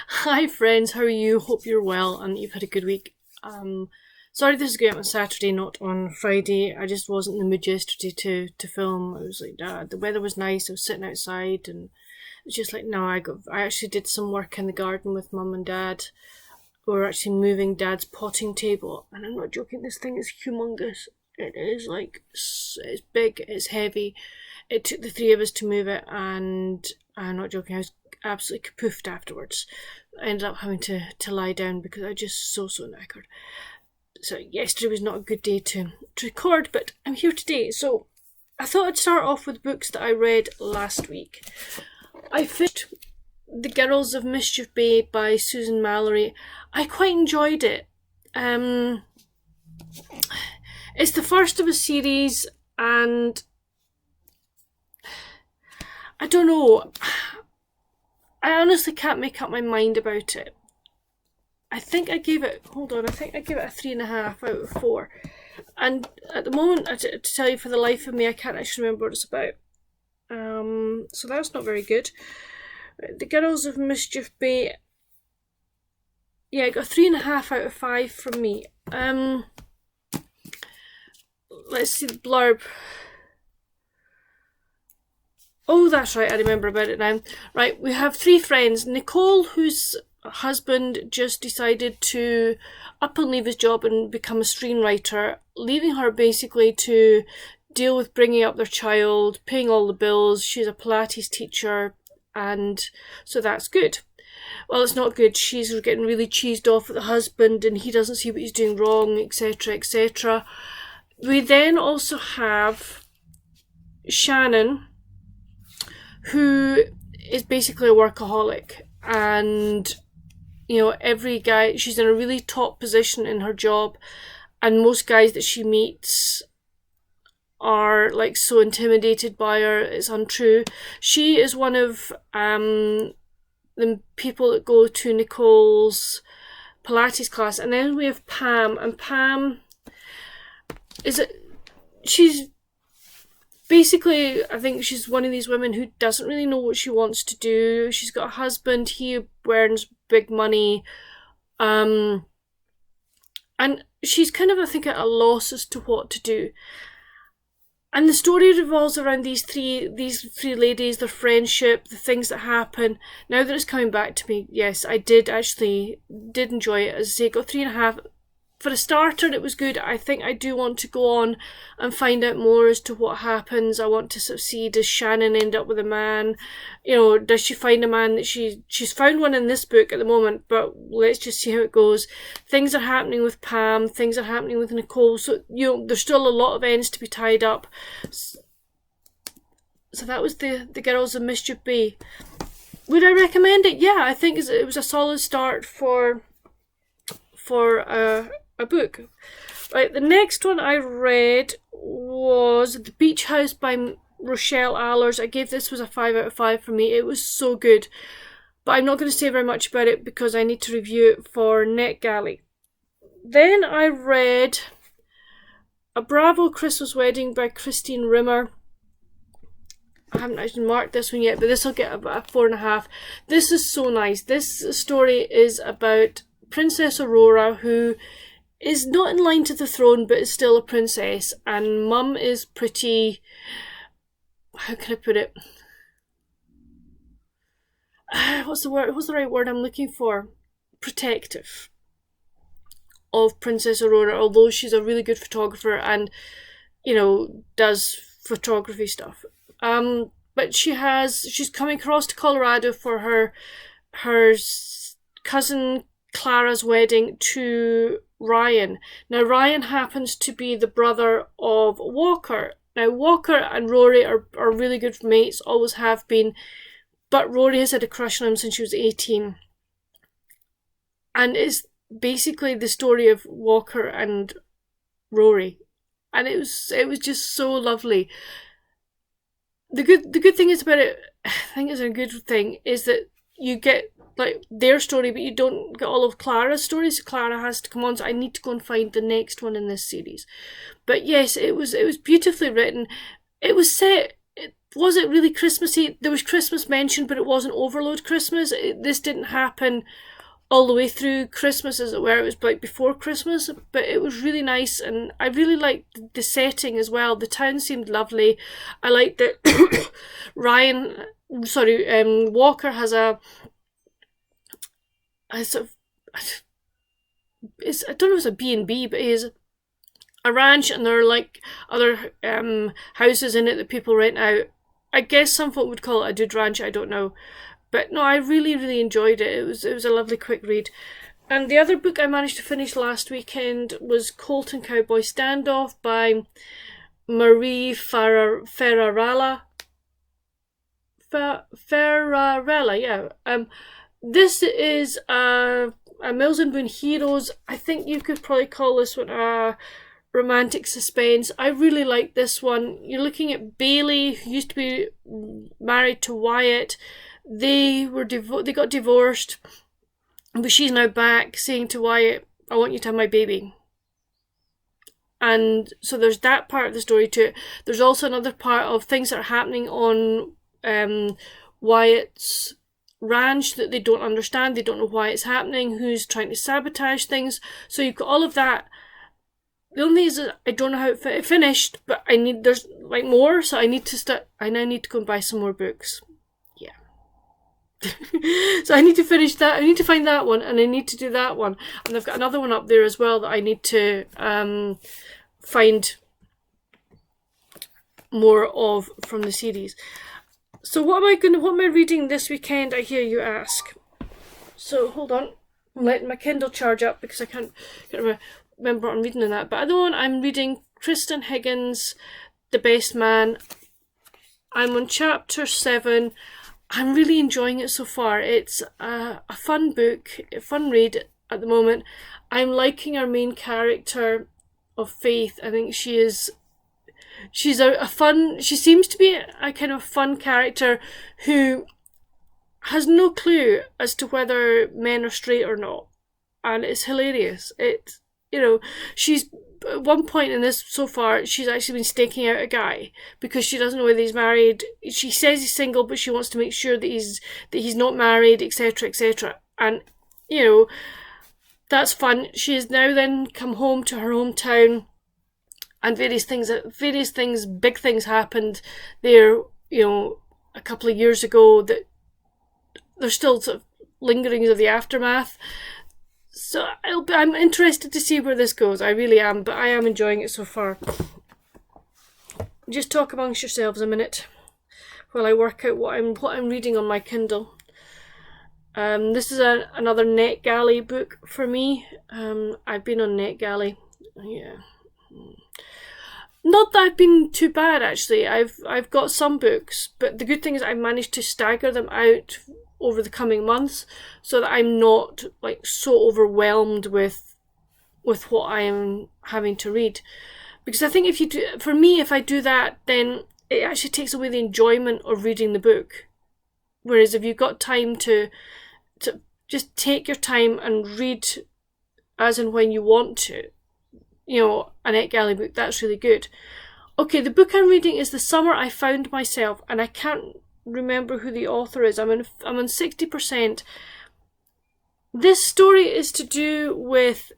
Hi friends, how are you? Hope you're well and you've had a good week. Sorry this is going out on Saturday, not on Friday. I just wasn't in the mood yesterday to film. I was like, the weather was nice. I was sitting outside and it's just like, no, I actually did some work in the garden with mum and dad. We were actually moving dad's potting table, and I'm not joking. This thing is humongous. It is like it's big, it's heavy. It took the three of us to move it, and I'm not joking. I was absolutely kapoofed afterwards. I ended up having to lie down because I was just so knackered. So yesterday was not a good day to record, but I'm here today. So I thought I'd start off with books that I read last week. I finished The Girls of Mischief Bay by Susan Mallory. I quite enjoyed it. It's the first of a series, and I don't know. I honestly can't make up my mind about it. I think I gave it, hold on, I think I gave it a 3.5 out of 4. And at the moment, to tell you for the life of me, I can't actually remember what it's about. So that's not very good. The Girls of Mischief Bay, yeah, I got a 3.5 out of 5 from me. Let's see the blurb. Oh, that's right, I remember about it now. Right, we have 3 friends. Nicole, whose husband just decided to up and leave his job and become a screenwriter, leaving her basically to deal with bringing up their child, paying all the bills. She's a Pilates teacher, and so that's good. Well, it's not good. She's getting really cheesed off at the husband, and he doesn't see what he's doing wrong, etc., etc. We then also have Shannon, who is basically a workaholic, and every guy, she's in a really top position in her job, and most guys that she meets are like so intimidated by her. It's untrue. She is one of the people that go to Nicole's Pilates class, and then we have Pam, and Pam she's basically, I think she's one of these women who doesn't really know what she wants to do. She's got a husband, he earns big money, and she's kind of, I think, at a loss as to what to do. And the story revolves around these three ladies, their friendship, the things that happen. Now that it's coming back to me, yes, I did enjoy it. As I say, got 3.5. For a starter, it was good. I think I do want to go on and find out more as to what happens. I want to sort of see, does Shannon end up with a man? Does she find a man that she's found one in this book at the moment, but let's just see how it goes. Things are happening with Pam, things are happening with Nicole, so there's still a lot of ends to be tied up. So that was the Girls of Mischief Bay. Would I recommend it? Yeah, I think it was a solid start for a book. Right, the next one I read was The Beach House by Rochelle Allers. I gave this was a 5 out of 5 for me. It was so good, but I'm not going to say very much about it because I need to review it for NetGalley. Then I read A Bravo Christmas Wedding by Christine Rimmer. I haven't actually marked this one yet, but this will get about a 4.5. This is so nice. This story is about Princess Aurora, who is not in line to the throne but is still a princess, and mum is pretty, how can I put it, what's the right word I'm looking for, protective of Princess Aurora, although she's a really good photographer and does photography stuff. But she's coming across to Colorado for her cousin Clara's wedding to Ryan. Now, Ryan happens to be the brother of Walker. Now, Walker and Rory are really good mates, always have been, but Rory has had a crush on him since she was 18. And it's basically the story of Walker and Rory. And it was just so lovely. The good thing is about it, I think it's a good thing, is that you get like their story, but you don't get all of Clara's story, so Clara has to come on, so I need to go and find the next one in this series. But yes, it was beautifully written. It was set was it really Christmassy? There was Christmas mentioned, but it wasn't overload Christmas. This didn't happen all the way through Christmas, as it were. It was like before Christmas, but it was really nice, and I really liked the setting as well. The town seemed lovely. I liked that Walker has a sort of, I don't know if it's a B&B, but he has a ranch, and there are like other houses in it that people rent out. I guess some folk would call it a dude ranch, I don't know. But no, I really, really enjoyed it. It was a lovely quick read. And the other book I managed to finish last weekend was Colt and Cowboy Standoff by Marie Ferrarella. Ferrarella, yeah. This is a Mills and Boon Heroes. I think you could probably call this one a romantic suspense. I really like this one. You're looking at Bailey, who used to be married to Wyatt. They got divorced, but she's now back saying to Wyatt, I want you to have my baby. And so there's that part of the story to it. There's also another part of things that are happening on Wyatt's ranch that they don't understand. They don't know why it's happening, who's trying to sabotage things. So you've got all of that. The only thing is that I don't know how it finished, but there's like more, so I now need to go and buy some more books. So I need to finish that. I need to find that one, and I need to do that one, and I've got another one up there as well that I need to find more of from the series. So what am I reading this weekend, I hear you ask? So hold on, I'm letting my Kindle charge up because I can't remember what I'm reading in that. But at the moment I'm reading Kristen Higgins' The Best Man. I'm on chapter 7. I'm really enjoying it so far. It's a fun book, a fun read at the moment. I'm liking our main character of Faith. I think she's she seems to be a kind of fun character who has no clue as to whether men are straight or not. And it's hilarious. She's at one point in this so far, she's actually been staking out a guy because she doesn't know whether he's married. She says he's single, but she wants to make sure that he's not married, etc., etc. And that's fun. She has now then come home to her hometown, and various things, big things happened there. A couple of years ago that there's still sort of lingerings of the aftermath. So I'm interested to see where this goes. I really am, but I am enjoying it so far. Just talk amongst yourselves a minute while I work out what I'm reading on my Kindle. This is another NetGalley book for me. I've been on NetGalley. Yeah. Not that I've been too bad, actually. I've got some books, but the good thing is I've managed to stagger them out over the coming months so that I'm not like so overwhelmed with what I am having to read. Because I think if I do that, then it actually takes away the enjoyment of reading the book. Whereas if you've got time to just take your time and read as and when you want to, a NetGalley book, that's really good. Okay, the book I'm reading is The Summer I Found Myself, and I can't remember who the author is. I'm on 60%. This story is to do with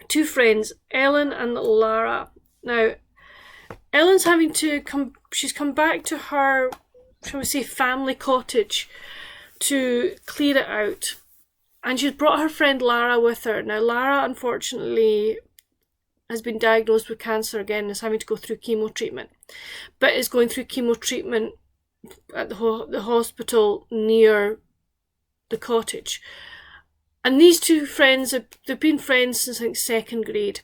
two friends, Ellen and Lara. Now, Ellen's she's come back to her, shall we say, family cottage to clear it out. And she's brought her friend Lara with her. Now, Lara, unfortunately, has been diagnosed with cancer again and is having to go through chemo treatment. But is going through chemo treatment at the hospital near the cottage. And these two friends, they've been friends since I think second grade.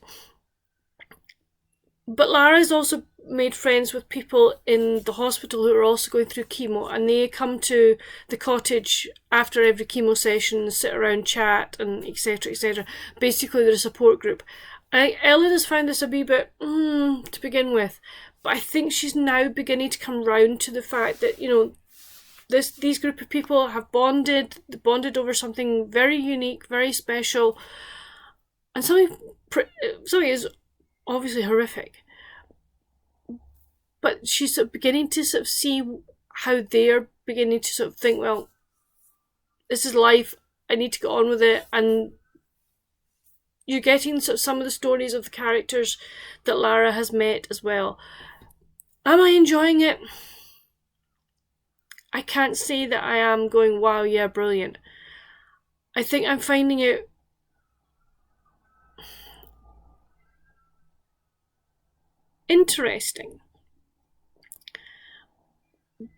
But Lara's also made friends with people in the hospital who are also going through chemo, and they come to the cottage after every chemo session, sit around, chat, and etc., etc. Basically, they're a support group. Ellen has found this a wee bit to begin with, but I think she's now beginning to come round to the fact that these group of people have bonded over something very unique, very special, and something is obviously horrific. but she's sort of beginning to sort of see how they're beginning to sort of think, well, this is life, I need to get on with it. And you're getting sort of some of the stories of the characters that Lara has met as well. Am I enjoying it? I can't say that I am going, wow, yeah, brilliant. I think I'm finding it interesting,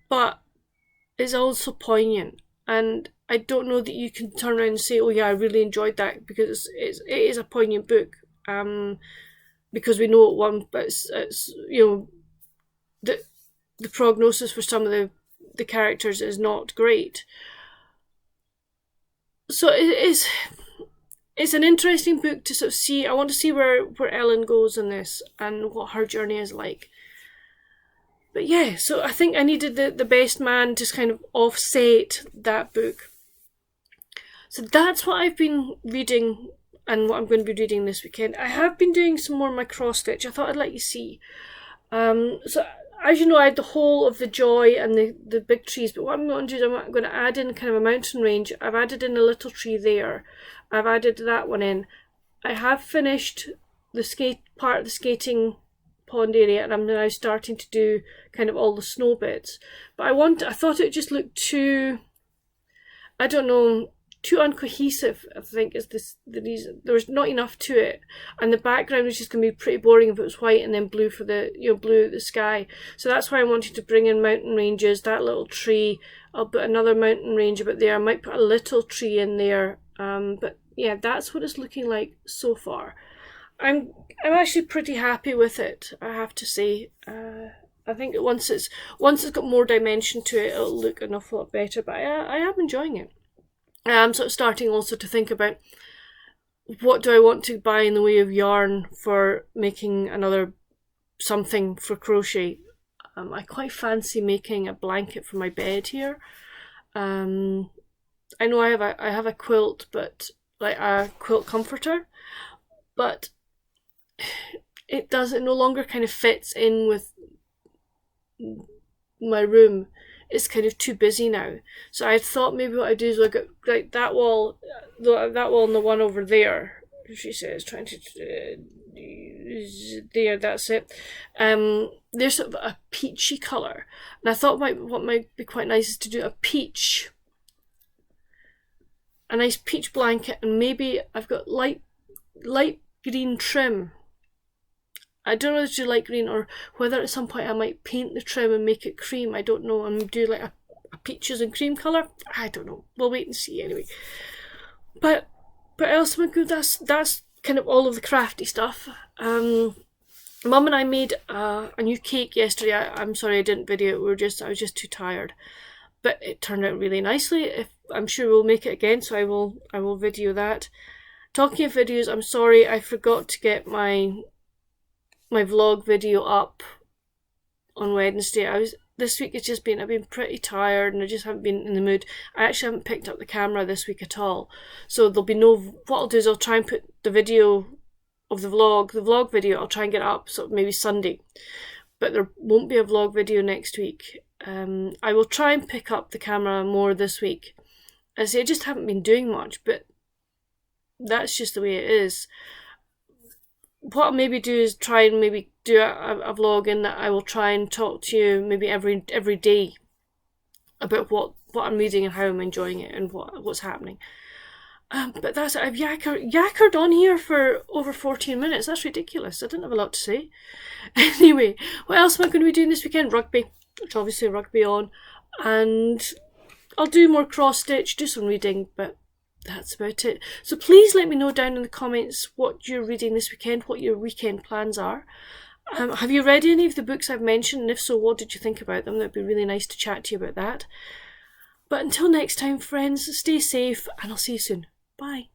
but it's also poignant. And I don't know that you can turn around and say, oh yeah, I really enjoyed that, because it is a poignant book. Because we know but it's you know, the prognosis for some of the characters is not great. So it's an interesting book to sort of see. I want to see where Ellen goes in this and what her journey is like. But yeah, so I think I needed the best man to kind of offset that book. So that's what I've been reading and what I'm going to be reading this weekend. I have been doing some more of my cross stitch. I thought I'd let you see. So as you know, I had the whole of the joy and the big trees, but what I'm going to do is I'm going to add in kind of a mountain range. I've added in a little tree there. I've added that one in. I have finished the part of the skating pond area, and I'm now starting to do kind of all the snow bits. But I thought it just looked too, I don't know, too uncohesive, I think is the reason. There was not enough to it, and the background was just going to be pretty boring if it was white and then blue for the blue at the sky. So that's why I wanted to bring in mountain ranges, that little tree. I'll put another mountain range about there. I might put a little tree in there, but yeah, that's what it's looking like so far. I'm actually pretty happy with it, I have to say. I think once it's got more dimension to it, it'll look an awful lot better. But I am enjoying it. I'm sort of starting also to think about what do I want to buy in the way of yarn for making another something for crochet. I quite fancy making a blanket for my bed here. I know I have a quilt, but like a quilt comforter, but it no longer kind of fits in with my room. It's kind of too busy now. So I thought maybe what I'd do is look at like that wall and the one over there. She says, trying to there. That's it. There's sort of a peachy colour, and I thought what might be quite nice is to do a nice peach blanket, and maybe I've got light green trim. I don't know if it's light green or whether at some point I might paint the trim and make it cream. I don't know, and do like a peaches and cream colour. I don't know. We'll wait and see anyway. But else, that's kind of all of the crafty stuff. Mum and I made a new cake yesterday. I'm sorry I didn't video it. I was just too tired. But it turned out really nicely. I'm sure we'll make it again, so I will video that. Talking of videos, I'm sorry I forgot to get my vlog video up on Wednesday. This week I've been pretty tired and I just haven't been in the mood. I actually haven't picked up the camera this week at all. So what I'll do is I'll try and put the video of the vlog video, I'll try and get it up so maybe Sunday. But there won't be a vlog video next week. I will try and pick up the camera more this week. I just haven't been doing much, but that's just the way it is. What I'll maybe do is try and maybe do a vlog in that I will try and talk to you maybe every day about what I'm reading and how I'm enjoying it and what's happening. But that's it. I've yakkered on here for over 14 minutes. That's ridiculous. I didn't have a lot to say. Anyway, what else am I going to be doing this weekend? Rugby, which obviously rugby on, and I'll do more cross stitch, do some reading, but that's about it. So please let me know down in the comments what you're reading this weekend, what your weekend plans are. Have you read any of the books I've mentioned? And if so, what did you think about them? That'd be really nice to chat to you about that. But until next time, friends, stay safe and I'll see you soon. Bye.